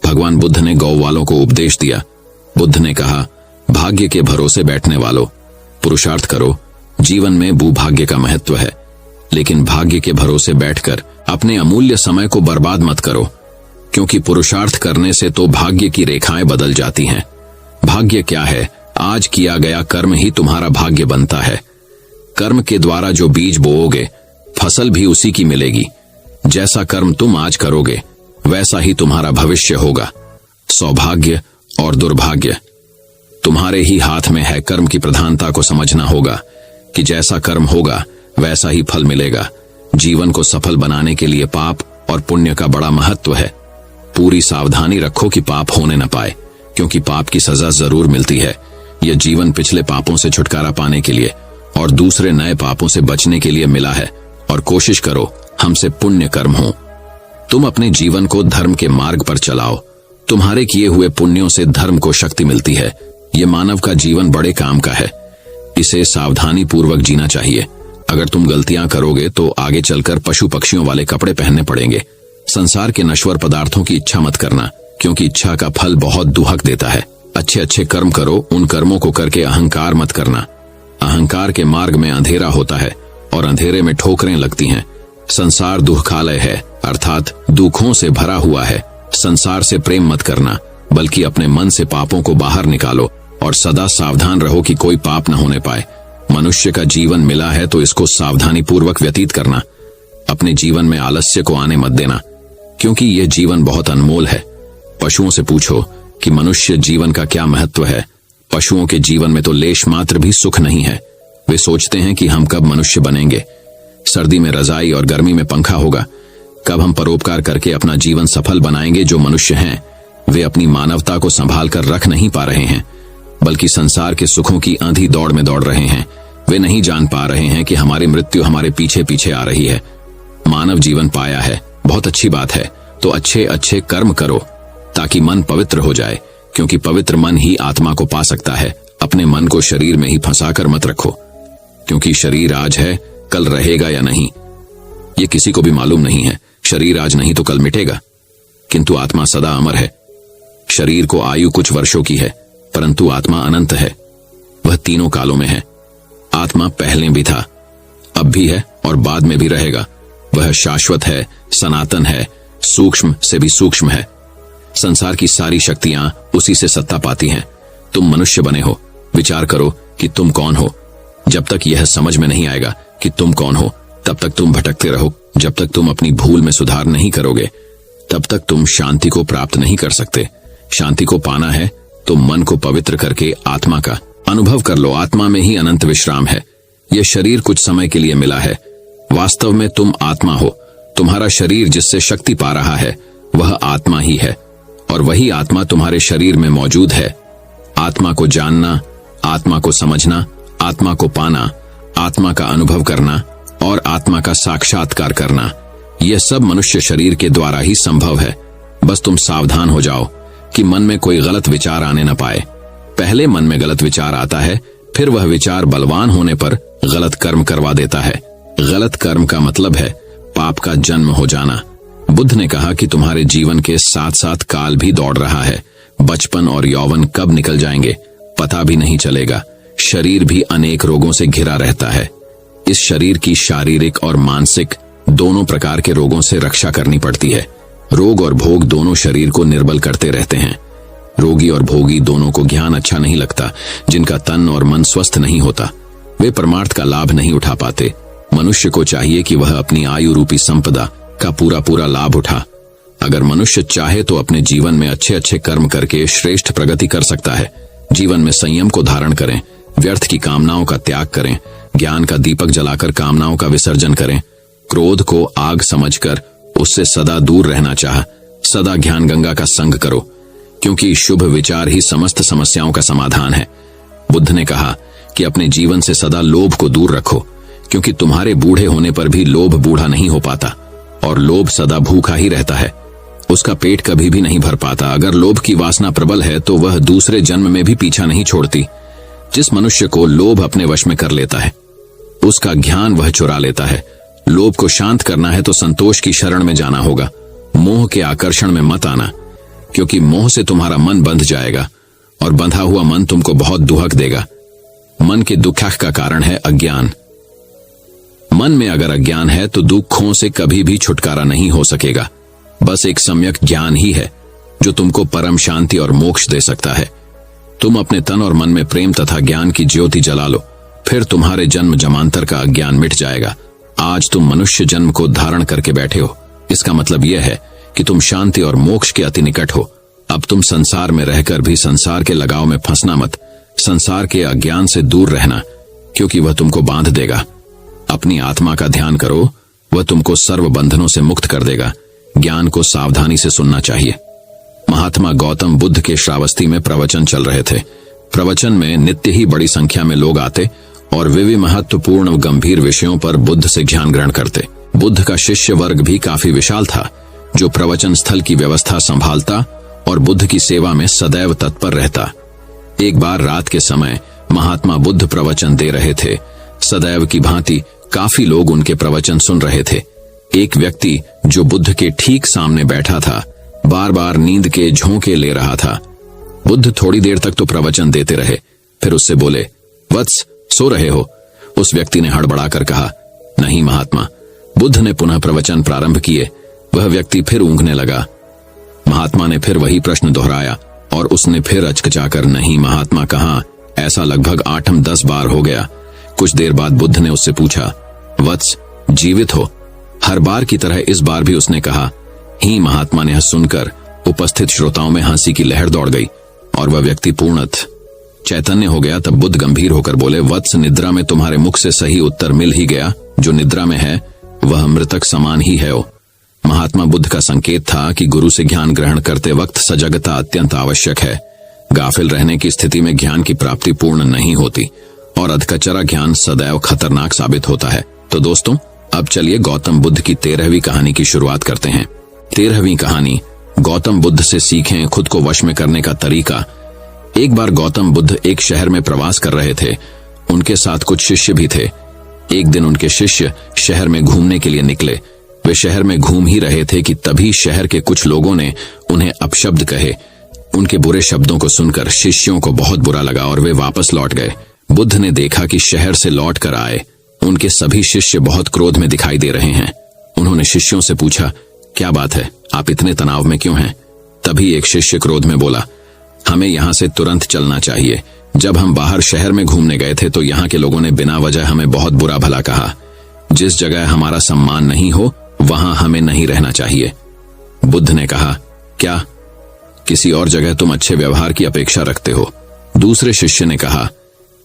भगवान बुद्ध ने गौ वालों को उपदेश दिया। बुद्ध ने कहा, भाग्य के भरोसे बैठने वालों, पुरुषार्थ करो। जीवन में भूभाग्य का महत्व है, लेकिन भाग्य के भरोसे बैठकर अपने अमूल्य समय को बर्बाद मत करो, क्योंकि पुरुषार्थ करने से तो भाग्य की रेखाएं बदल जाती हैं। भाग्य क्या है? आज किया गया कर्म ही तुम्हारा भाग्य बनता है। कर्म के द्वारा जो बीज बोओगे, फसल भी उसी की मिलेगी। जैसा कर्म तुम आज करोगे, वैसा ही तुम्हारा भविष्य होगा। सौभाग्य और दुर्भाग्य तुम्हारे ही हाथ में है। कर्म की प्रधानता को समझना होगा कि जैसा कर्म होगा वैसा ही फल मिलेगा। जीवन को सफल बनाने के लिए पाप और पुण्य का बड़ा महत्व है। पूरी सावधानी रखो कि पाप होने न पाए, क्योंकि पाप की सजा जरूर मिलती है। यह जीवन पिछले पापों से छुटकारा पाने के लिए और दूसरे नए पापों से बचने के लिए मिला है, और कोशिश करो हमसे पुण्य कर्म हो। तुम अपने जीवन को धर्म के मार्ग पर चलाओ। तुम्हारे किए हुए पुण्यों से धर्म को शक्ति मिलती है। ये मानव का जीवन बड़े काम का है, इसे सावधानी पूर्वक जीना चाहिए। अगर तुम गलतियां करोगे तो आगे चलकर पशु पक्षियों वाले कपड़े पहनने पड़ेंगे। संसार के नश्वर पदार्थों की इच्छा मत करना, क्योंकि इच्छा का फल बहुत दुहक देता है। अच्छे अच्छे कर्म करो, उन कर्मों को करके अहंकार मत करना। अहंकार के मार्ग में अंधेरा होता है और अंधेरे में ठोकरें लगती हैं। संसार दुखालय है, अर्थात दुखों से भरा हुआ है। संसार से प्रेम मत करना, बल्कि अपने मन से पापों को बाहर निकालो और सदा सावधान रहो कि कोई पाप न होने पाए। मनुष्य का जीवन मिला है तो इसको सावधानी पूर्वक व्यतीत करना। अपने जीवन में आलस्य को आने मत देना, क्योंकि यह जीवन बहुत अनमोल है। पशुओं से पूछो कि मनुष्य जीवन का क्या महत्व है। पशुओं के जीवन में तो लेश मात्र भी सुख नहीं है। वे सोचते हैं कि हम कब मनुष्य बनेंगे। सर्दी में रजाई और गर्मी में पंखा होगा। कब हम परोपकार करके अपना जीवन सफल बनाएंगे। जो मनुष्य हैं वे अपनी मानवता को संभाल कर रख नहीं पा रहे हैं, बल्कि संसार के सुखों की आंधी दौड़ में दौड़ रहे हैं। वे नहीं जान पा रहे हैं कि हमारी मृत्यु हमारे पीछे पीछे आ रही है। मानव जीवन पाया है, बहुत अच्छी बात है, तो अच्छे अच्छे कर्म करो ताकि मन पवित्र हो जाए, क्योंकि पवित्र मन ही आत्मा को पा सकता है। अपने मन को शरीर में ही फंसाकर मत रखो, क्योंकि शरीर आज है, कल रहेगा या नहीं ये किसी को भी मालूम नहीं है। शरीर आज नहीं तो कल मिटेगा, किंतु आत्मा सदा अमर है। शरीर को आयु कुछ वर्षों की है, परंतु आत्मा अनंत है। वह तीनों कालों में है। आत्मा पहले भी था, अब भी है और बाद में भी रहेगा। वह शाश्वत है, सनातन है, सूक्ष्म से भी सूक्ष्म है। संसार की सारी शक्तियां उसी से सत्ता पाती हैं। तुम मनुष्य बने हो, विचार करो कि तुम कौन हो। जब तक यह समझ में नहीं आएगा कि तुम कौन हो, तब तक तुम भटकते रहो। जब तक तुम अपनी भूल में सुधार नहीं करोगे, तब तक तुम शांति को प्राप्त नहीं कर सकते। शांति को पाना है तो मन को पवित्र करके आत्मा का अनुभव कर लो। आत्मा में ही अनंत विश्राम है। यह शरीर कुछ समय के लिए मिला है, वास्तव में तुम आत्मा हो। तुम्हारा शरीर जिससे शक्ति पा रहा है वह आत्मा ही है, और वही आत्मा तुम्हारे शरीर में मौजूद है। आत्मा को जानना, आत्मा को समझना, आत्मा को पाना, आत्मा का अनुभव करना और आत्मा का साक्षात्कार करना, यह सब मनुष्य शरीर के द्वारा ही संभव है। बस तुम सावधान हो जाओ कि मन में कोई गलत विचार आने न पाए। पहले मन में गलत विचार आता है, फिर वह विचार बलवान होने पर गलत कर्म करवा देता है। गलत कर्म का मतलब है पाप का जन्म हो जाना। बुद्ध ने कहा कि तुम्हारे जीवन के साथ साथ काल भी दौड़ रहा है। बचपन और यौवन कब निकल जाएंगे पता भी नहीं चलेगा। शरीर भी अनेक रोगों से घिरा रहता है। इस शरीर की शारीरिक और मानसिक दोनों प्रकार के रोगों से रक्षा करनी पड़ती है। रोग और भोग दोनों शरीर को निर्बल करते रहते हैं। रोगी और भोगी दोनों को ज्ञान अच्छा नहीं लगता। जिनका तन और मन स्वस्थ नहीं होता वे परमार्थ का लाभ नहीं उठा पाते। मनुष्य को चाहिए कि वह अपनी आयु रूपी संपदा का पूरा पूरा लाभ उठा। अगर मनुष्य चाहे तो अपने जीवन में अच्छे अच्छे कर्म करके श्रेष्ठ प्रगति कर सकता है। जीवन में संयम को धारण करें, व्यर्थ की कामनाओं का त्याग करें, ज्ञान का दीपक जलाकर कामनाओं का विसर्जन करें। क्रोध को आग समझकर उससे सदा दूर रहना चाह। सदा ज्ञान गंगा का संग करो, क्योंकि शुभ विचार ही समस्त समस्याओं का समाधान है। बुद्ध ने कहा कि अपने जीवन से सदा लोभ को दूर रखो, क्योंकि तुम्हारे बूढ़े होने पर भी लोभ बूढ़ा नहीं हो पाता, और लोभ सदा भूखा ही रहता है। उसका पेट कभी भी नहीं भर पाता। अगर लोभ की वासना प्रबल है तो वह दूसरे जन्म में भी पीछा नहीं छोड़ती। जिस मनुष्य को लोभ अपने वश में कर लेता है उसका ज्ञान वह चुरा लेता है। लोभ को शांत करना है तो संतोष की शरण में जाना होगा। मोह के आकर्षण में मत आना, क्योंकि मोह से तुम्हारा मन बंध जाएगा और बंधा हुआ मन तुमको बहुत दुहक देगा। मन के दुख का कारण है अज्ञान। मन में अगर अज्ञान है तो दुखों से कभी भी छुटकारा नहीं हो सकेगा। बस एक सम्यक ज्ञान ही है जो तुमको परम शांति और मोक्ष दे सकता है। तुम अपने तन और मन में प्रेम तथा ज्ञान की ज्योति जला लो, फिर तुम्हारे जन्म जमांतर का अज्ञान मिट जाएगा। आज तुम मनुष्य जन्म को धारण करके बैठे हो, इसका मतलब यह है कि तुम शांति और मोक्ष के अति निकट हो। अब तुम संसार में रहकर भी संसार के लगाव में फंसना मत। संसार के अज्ञान से दूर रहना, क्योंकि वह तुमको बांध देगा। अपनी आत्मा का ध्यान करो, वह तुमको सर्व बंधनों से मुक्त कर देगा। ज्ञान को सावधानी से सुनना चाहिए। महात्मा गौतम बुद्ध के श्रावस्ती में प्रवचन चल रहे थे। प्रवचन में नित्य ही बड़ी संख्या में लोग आते और वे भी महत्वपूर्ण व गंभीर विषयों पर बुद्ध से ज्ञान ग्रहण करते। बुद्ध का शिष्य वर्ग भी काफी विशाल था, जो प्रवचन स्थल की व्यवस्था संभालता और बुद्ध की सेवा में सदैव तत्पर रहता। एक बार रात के समय महात्मा बुद्ध प्रवचन दे रहे थे। सदैव की भांति काफी लोग उनके प्रवचन सुन रहे थे। एक व्यक्ति जो बुद्ध के ठीक सामने बैठा था, बार बार नींद के झोंके ले रहा था। बुद्ध थोड़ी देर तक तो प्रवचन देते रहे, फिर उससे बोले, वत्स, सो रहे हो? उस व्यक्ति ने हड़बड़ाकर कहा, नहीं महात्मा। बुद्ध ने पुनः प्रवचन प्रारंभ किए। वह व्यक्ति फिर ऊँघने लगा। महात्मा ने फिर वही प्रश्न दोहराया और उसने फिर अचकचाकर, नहीं महात्मा, कहाँ? ऐसा लगभग 8-10 बार हो गया। कुछ देर बाद बुद्ध ने उससे पूछा, वत्स, जीवित हो? हर बार की तरह इस बार भी उसने कहा, ही। महात्मा ने यह सुनकर उपस्थित श्रोताओं में हंसी की लहर दौड़ गई और वह व्यक्ति पूर्णतः चैतन्य हो गया। तब बुद्ध गंभीर होकर बोले, वत्स, निद्रा में तुम्हारे मुख से सही उत्तर मिल ही गया। जो निद्रा में है वह मृतक समान ही है। महात्मा बुद्ध का संकेत था कि गुरु से ज्ञान ग्रहण करते वक्त सजगता अत्यंत आवश्यक है। गाफिल रहने की स्थिति में ज्ञान की प्राप्ति पूर्ण नहीं होती और अधकचरा ज्ञान सदैव खतरनाक साबित होता है। तो दोस्तों, अब चलिए गौतम बुद्ध की 13वीं कहानी की शुरुआत करते हैं। 13वीं कहानी, गौतम बुद्ध से सीखें खुद को वश में करने का तरीका। एक बार गौतम बुद्ध एक शहर में प्रवास कर रहे थे। उनके साथ कुछ शिष्य भी थे। एक दिन उनके शिष्य शहर में घूमने के लिए निकले। वे शहर में घूम ही रहे थे कि तभी शहर के कुछ लोगों ने उन्हें अपशब्द कहे। उनके बुरे शब्दों को सुनकर शिष्यों को बहुत बुरा लगा और वे वापस लौट गए। बुद्ध ने देखा कि शहर से लौट कर आए उनके सभी शिष्य बहुत क्रोध में दिखाई दे रहे हैं। उन्होंने शिष्यों से पूछा, क्या बात है, आप इतने तनाव में क्यों हैं? तभी एक शिष्य क्रोध में बोला, हमें यहाँ से तुरंत चलना चाहिए। जब हम बाहर शहर में घूमने गए थे तो यहाँ के लोगों ने बिना वजह हमें बहुत बुरा भला कहा। जिस जगह हमारा सम्मान नहीं हो वहां हमें नहीं रहना चाहिए। बुद्ध ने कहा, क्या किसी और जगह तुम अच्छे व्यवहार की अपेक्षा रखते हो? दूसरे शिष्य ने कहा,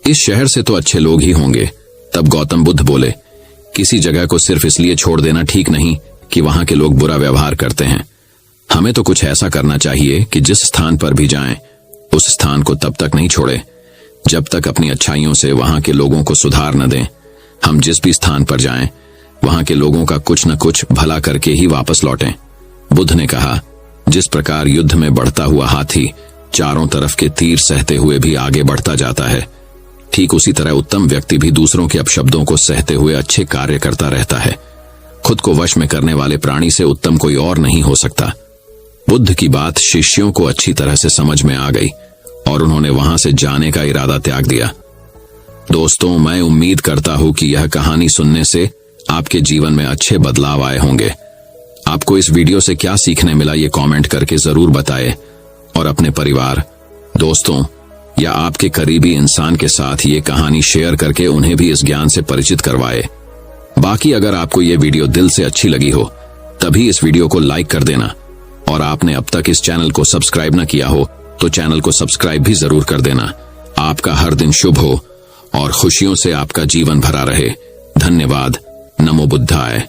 इस शहर से तो अच्छे लोग ही होंगे। तब गौतम बुद्ध बोले, किसी जगह को सिर्फ इसलिए छोड़ देना ठीक नहीं कि वहां के लोग बुरा व्यवहार करते हैं। हमें तो कुछ ऐसा करना चाहिए कि जिस स्थान पर भी जाएं, उस स्थान को तब तक नहीं छोड़े जब तक अपनी अच्छाइयों से वहां के लोगों को सुधार न दें। हम जिस भी स्थान पर जाएं, वहां के लोगों का कुछ न कुछ भला करके ही वापस लौटें। बुद्ध ने कहा, जिस प्रकार युद्ध में बढ़ता हुआ हाथी चारों तरफ के तीर सहते हुए भी आगे बढ़ता जाता है, ठीक उसी तरह उत्तम व्यक्ति भी दूसरों के अपशब्दों को सहते हुए अच्छे कार्य करता रहता है। खुद को वश में करने वाले प्राणी से उत्तम कोई और नहीं हो सकता। बुद्ध की बात शिष्यों को अच्छी तरह से समझ में आ गई और उन्होंने वहां से जाने का इरादा त्याग दिया। दोस्तों, मैं उम्मीद करता हूं कि यह कहानी सुनने से आपके जीवन में अच्छे बदलाव आए होंगे। आपको इस वीडियो से क्या सीखने मिला ये कमेंट करके जरूर बताएं और अपने परिवार, दोस्तों या आपके करीबी इंसान के साथ ये कहानी शेयर करके उन्हें भी इस ज्ञान से परिचित करवाएं। बाकी अगर आपको ये वीडियो दिल से अच्छी लगी हो तभी इस वीडियो को लाइक कर देना और आपने अब तक इस चैनल को सब्सक्राइब न किया हो तो चैनल को सब्सक्राइब भी जरूर कर देना। आपका हर दिन शुभ हो और खुशियों से आपका जीवन भरा रहे। धन्यवाद। नमो बुद्धाय।